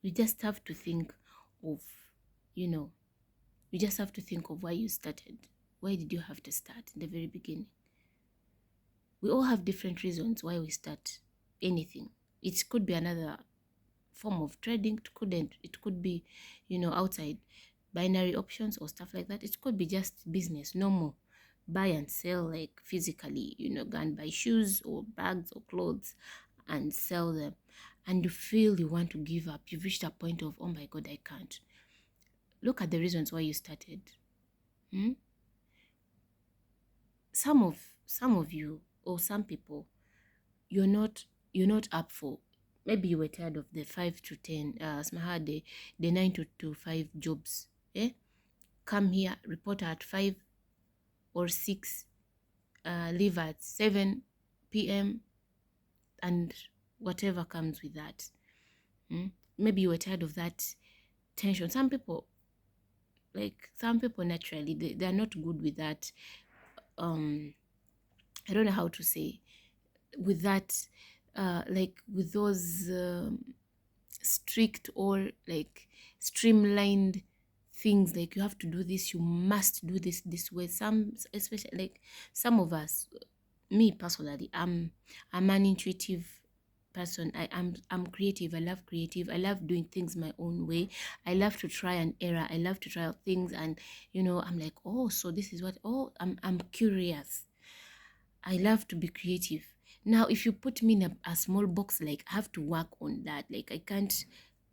You just have to think of, you just have to think of why you started. Why did you have to start in the very beginning? We all have different reasons why we start anything. It could be another form of trading. It could be, outside binary options or stuff like that. It could be just business, normal. Buy and sell, like physically, go and buy shoes or bags or clothes and sell them. And you feel you want to give up. You've reached a point of, oh my God, I can't. Look at the reasons why you started. Some of you, or some people, you're not up for. Maybe you were tired of the 5 to 10 the 9 to 5 jobs. Come here, report at 5 or 6, leave at 7 p.m. and whatever comes with that. Maybe you were tired of that tension. Some people naturally, they're not good with that. I don't know how to say, with that, with those strict or like streamlined things, like you have to do this, you must do this way. Especially like some of us, me personally, I'm an intuitive person. I'm creative. I love doing things my own way. I love to try and error. I love to try out things, and I'm like, oh, so this is what, I'm curious. I love to be creative. Now, if you put me in a small box, like I have to work on that. Like I can't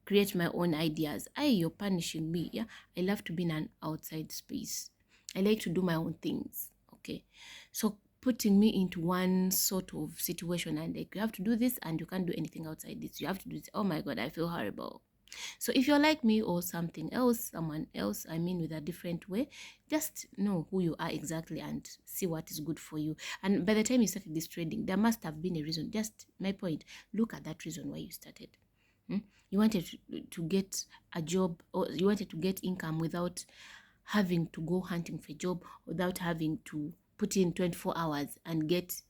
create my own ideas. You're punishing me. Yeah, I love to be in an outside space. I like to do my own things. Okay, so putting me into one sort of situation and like you have to do this and you can't do anything outside this. You have to do this. Oh my God, I feel horrible. So if you're like me or someone else, with a different way, just know who you are exactly and see what is good for you. And by the time you started this trading, there must have been a reason. Just my point, look at that reason why you started. You wanted to get a job, or you wanted to get income without having to go hunting for a job, without having to put in 24 hours and get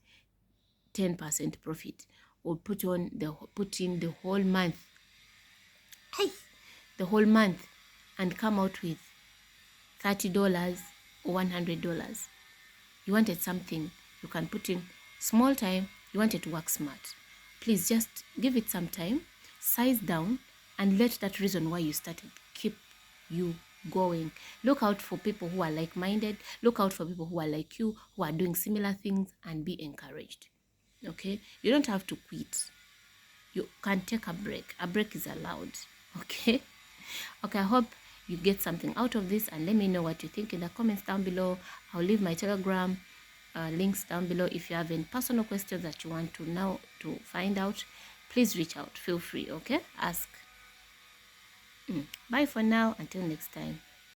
10% profit, or put in the whole month and come out with $30 or $100. You wanted something you can put in small time. You wanted to work smart. Please just give it some time, size down, and let that reason why you started keep you going. Look out for people who are like-minded. Look out for people who are like you, who are doing similar things, and be encouraged. Okay? You don't have to quit. You can take a break. A break is allowed. Okay? Okay, I hope you get something out of this, and let me know what you think in the comments down below. I'll leave my Telegram links down below. If you have any personal questions that you want to know to find out, please reach out. Feel free, okay? Ask. Bye for now. Until next time.